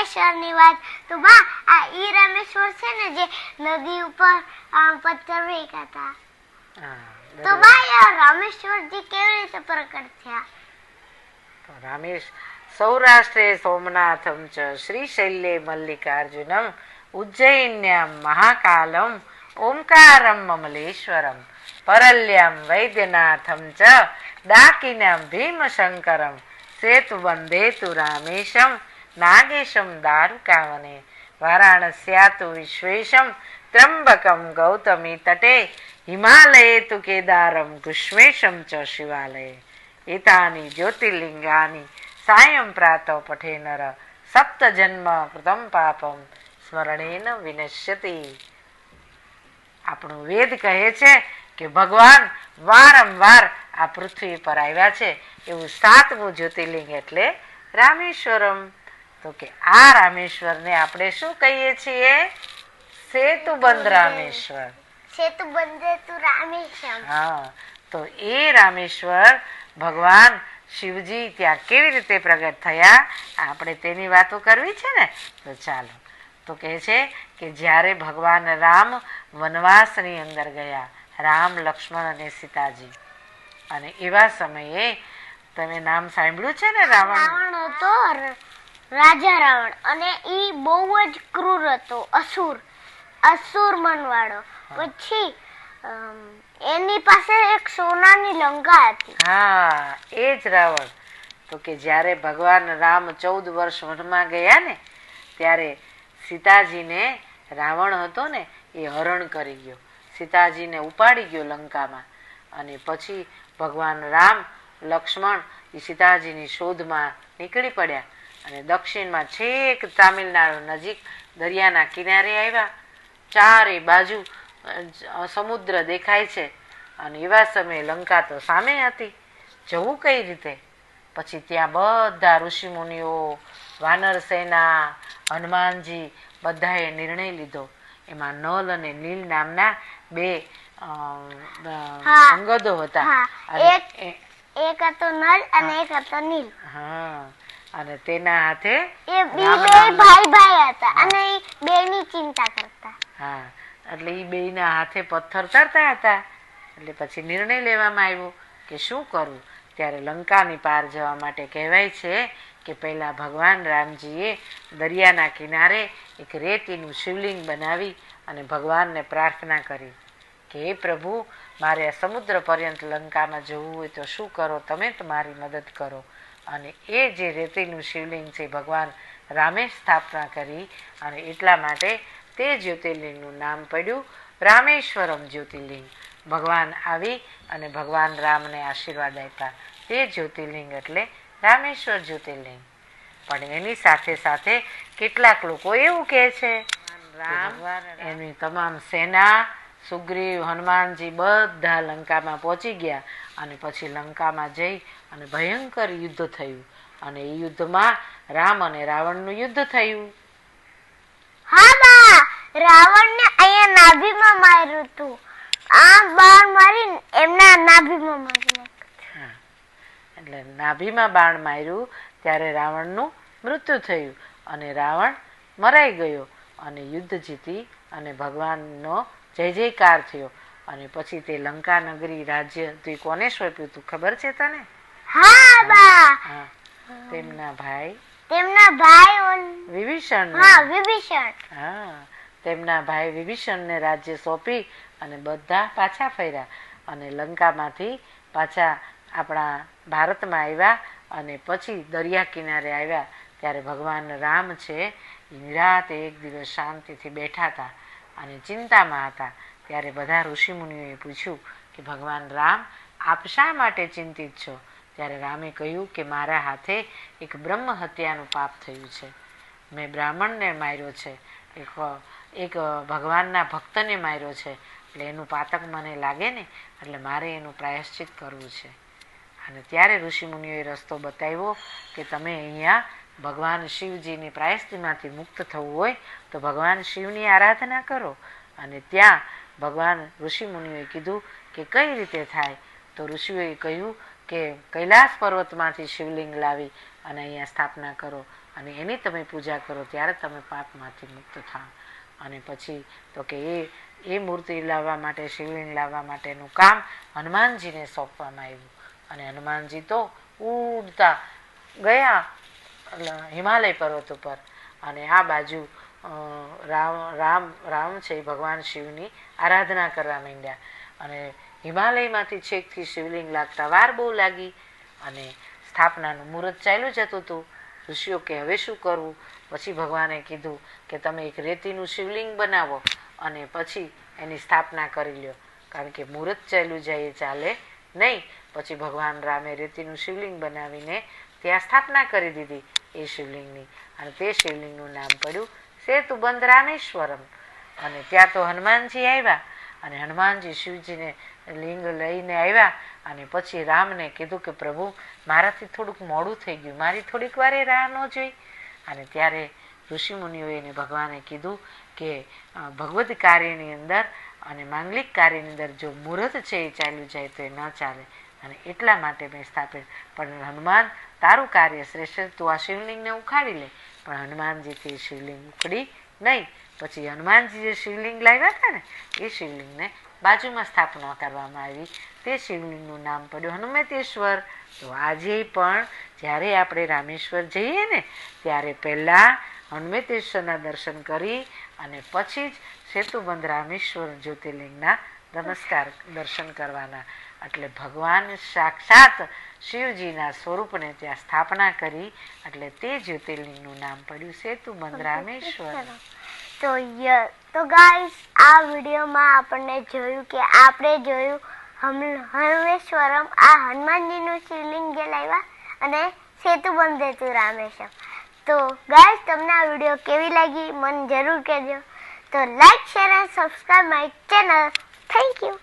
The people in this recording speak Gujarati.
રામેશ્વરની વાત તો બા આ ઈ રામેશ્વર છે ને જે નદી ઉપર પથ્થર ફેંક્યા હતા તો બા યાર રામેશ્વરજી કેવી રીતે પ્રકટ થયા? રામેશ સૌરાષ્ટ્રે સોમનાથમ ચ શ્રીશૈલ્યે મલ્લિકાર્જુનમ ઉજ્જૈન્યામ મહાકાલમ ઓમકારમ મમલેશ્વરમ પરલ્યામ વૈદ્યનાથમ ચ ડાકિનામ ભીમશંકરમ સેતુ વંદેતુ રામેશમ નાગેશમ દારુકાવને વારાણસ્યાતુ વિશ્વેશમ ત્રંબકમ ગૌતમી તટે હિમાલયે તુ કેદારમ ગુષ્મેશમ ચ શિવાલયે એતાની જ્યોતિર્લિંગાની સાયં પ્રાતઃ પઠે નર સપ્ત જન્મ કૃતમ પાપમ સ્મરણેન વિનશ્યતિ. આપણું વેદ કહે છે કે ભગવાન વારંવાર આ પૃથ્વી પર આવ્યા છે. એવું 7મું જ્યોતિર્લિંગ એટલે રામેશ્વરમ. તો કે આ રામેશ્વરને આપણે શું કહીએ છીએ? સેતુબંધ રામેશ્વર. સેતુબંધ રામેશ્વર. હા, તો એ રામેશ્વર ભગવાન શિવજી ત્યાં કેવી રીતે પ્રગટ થયા આપણે તેની વાતો કરવી છે ને. તો ચાલો. તો કહે છે કે જ્યારે ભગવાન રામ વનવાસની અંદર ગયા, રામ લક્ષ્મણ અને સીતાજી, અને એવા સમયે તમે નામ સાંભળ્યું છે ને રાવણ હતો, રાજા રાવણ, અને ઈ બહુ જ ક્રૂર હતો, અસુર મનવાળો. પછી એની પાસે એક સોનાની લંકા હતી. હા, એ જ રાવણ. તો કે જ્યારે ભગવાન રામ 14 વર્ષ વનમાં ગયા ને ત્યારે સીતાજીને રાવણ હતો ને એ હરણ કરી ગયો, સીતાજીને ઉપાડી ગયો લંકામાં. અને પછી ભગવાન રામ લક્ષ્મણ એ સીતાજીની શોધમાં નીકળી પડ્યા અને દક્ષિણમાં છેક તામિલનાડુ નજીક દરિયાના કિનારે આવ્યા. ચારે બાજુ સમુદ્ર દેખાય છે અને એવા સમયે લંકા તો સામે હતી, જવું કઈ રીતે? પછી ત્યાં બધા ઋષિમુનિઓ, વાનર સેના, હનુમાનજી બધાએ નિર્ણય લીધો. એમાં નલ અને નીલ નામના 2 અંગદો હતા. એક હતો નલ અને એક હતો નીલ. હા, અને તેના હાથે એ બે ભાઈ હતા અને એ બેની ચિંતા કરતા. હા, એટલે એ બેયના હાથે પથ્થર તરતા હતા. એટલે પછી નિર્ણય લેવામાં આવ્યો કે શું કરવું. ત્યારે લંકાની પાર જવા માટે કહેવાય છે કે પહેલા ભગવાન રામજીએ દરિયાના કિનારે એક રેતીનું શિવલિંગ બનાવી અને ભગવાનને પ્રાર્થના કરી કે હે પ્રભુ, મારે આ સમુદ્ર પર્યંત લંકામાં જવું હોય તો શું કરો, તમે તો મારી મદદ કરો. અને એ જે રેતીનું શિવલિંગ છે ભગવાન રામે સ્થાપના કરી અને એટલા માટે તે જ્યોતિર્લિંગનું નામ પડ્યું રામેશ્વરમ જ્યોતિર્લિંગ. ભગવાન આવી અને ભગવાન રામને આશીર્વાદ આપ્યા. તે જ્યોતિર્લિંગ એટલે રામેશ્વર જ્યોતિર્લિંગ. પણ એની સાથે સાથે કેટલાક લોકો એવું કહે છે રામ એની તમામ સેના, સુગ્રીવ, હનુમાનજી બધા લંકામાં પહોંચી ગયા અને પછી લંકામાં જઈ અને ભયંકર યુદ્ધ થયું અને એ યુદ્ધમાં રામ અને રાવણનું યુદ્ધ થયું. હા બા, રાવણને અહીંયા નાભીમાં માર્યું હતું. આ બાણ મારી એમના નાભીમાં માર્યું. એટલે નાભીમાં બાણ માર્યું ત્યારે રાવણનું મૃત્યુ થયું અને રાવણ મરાઈ ગયો અને યુદ્ધ જીતી અને ભગવાનનો જય જયકાર થયો. અને પછી તે લંકા નગરી રાજ્ય તું કોને સોંપ્યું તું ખબર છે તને? હા બા, તેમના ભાઈ વિભીષણ. હા, તેમના ભાઈ વિભીષણને રાજ્ય સોંપી અને બધા પાછા ફર્યા અને લંકામાંથી પાછા આપણા ભારતમાં આવ્યા. અને પછી દરિયા કિનારે આવ્યા ત્યારે ભગવાન રામ છે નિરાતે એક દિવસ શાંતિથી બેઠા હતા અને ચિંતામાં હતા. ત્યારે બધા ઋષિમુનિઓએ પૂછ્યું કે ભગવાન રામ, આપ શા માટે ચિંતિત છો? ત્યારે રામે કહ્યું કે મારા હાથે એક બ્રહ્મ હત્યાનું પાપ થયું છે. મેં બ્રાહ્મણને માર્યો છે, એક ભગવાનના ભક્તને માર્યો છે. એટલે એનું પાતક મને લાગે ને, એટલે મારે એનું પ્રાયશ્ચિત કરવું છે. અને ત્યારે ઋષિમુનિઓએ રસ્તો બતાવ્યો કે તમે અહીંયા ભગવાન શિવજીની પ્રાયશ્ચિતમાંથી મુક્ત થવું હોય તો ભગવાન શિવની આરાધના કરો. અને ત્યાં ભગવાન ઋષિમુનિઓએ કીધું કે કઈ રીતે થાય? તો ઋષિઓએ કહ્યું કે કૈલાસ પર્વતમાંથી શિવલિંગ લાવી અને અહીંયા સ્થાપના કરો અને એની તમે પૂજા કરો ત્યારે તમે પાપમાંથી મુક્ત થાઓ. અને પછી તો કે એ મૂર્તિ લાવવા માટે, શિવલિંગ લાવવા માટેનું કામ હનુમાનજીને સોંપવામાં આવ્યું. અને હનુમાનજી તો ઉડતા ગયા હિમાલય પર્વત ઉપર, અને આ બાજુ રામ છે ભગવાન શિવની આરાધના કરવા માંડ્યા. અને હિમાલયમાંથી છેકથી શિવલિંગ લાગતા વાર બહુ લાગી, અને સ્થાપનાનું મુહૂર્ત ચાલ્યું જતું હતું. ઋષિઓ કે હવે શું કરવું? પછી ભગવાને કીધું કે તમે એક રેતીનું શિવલિંગ બનાવો અને પછી એની સ્થાપના કરી લ્યો, કારણ કે મુહૂર્ત ચાલ્યું જાય એ ચાલે નહીં. પછી ભગવાન રામે રેતીનું શિવલિંગ બનાવીને ત્યાં સ્થાપના કરી દીધી એ શિવલિંગની, અને તે શિવલિંગનું નામ પડ્યું સેતુબંધ રામેશ્વરમ. અને ત્યાં તો હનુમાનજી આવ્યા, અને હનુમાનજી શિવજીને લિંગ લઈને આવ્યા, અને પછી રામને કીધું કે પ્રભુ મારાથી થોડુંક મોડું થઈ ગયું, મારી થોડીક વારે રાહ ન જોઈ. અને ત્યારે ઋષિમુનિઓએ એને ભગવાને કીધું કે ભગવદ કાર્યની અંદર અને માંગલિક કાર્યની અંદર જો મુહૂર્ત છે એ ચાલ્યું જાય તો એ ન ચાલે, અને એટલા માટે મેં સ્થાપિત. પણ હનુમાન તારું કાર્ય શ્રેષ્ઠ, તું આ શિવલિંગને ઉખાડી લે. પણ હનુમાનજીથી શિવલિંગ ઉખડી નહીં. પછી હનુમાનજી જે શિવલિંગ લાવ્યા હતા ને એ શિવલિંગને બાજુમાં સ્થાપના કરવામાં આવી. તે શિવલિંગનું નામ પડ્યું હનુમેતેશ્વર. તો આજે પણ જ્યારે આપણે રામેશ્વર જઈએ ને ત્યારે પહેલાં હનુમેતેશ્વરના દર્શન કરી અને પછી જ સેતુબંધ રામેશ્વર જ્યોતિર્લિંગના દર્શન કરવાના. એટલે ભગવાન સાક્ષાત શિવજીના સ્વરૂપને ત્યાં સ્થાપના કરી, એટલે તે જ્યોતિર્લિંગનું નામ પડ્યું સેતુબંધ રામેશ્વર. તો ગાઈસ, આ વિડીયોમાં આપણે જોયું કે હરમેશ્વરમ આ હનુમાનજીનું શિવલિંગ જે લાવ્યા અને સેતુ બંધ હતું રામેશ્વરમ. તો ગાઈસ, તમને આ વિડીયો કેવી લાગી મને જરૂર કહેજો. તો લાઈક, શેર અને subscribe my channel. Thank you.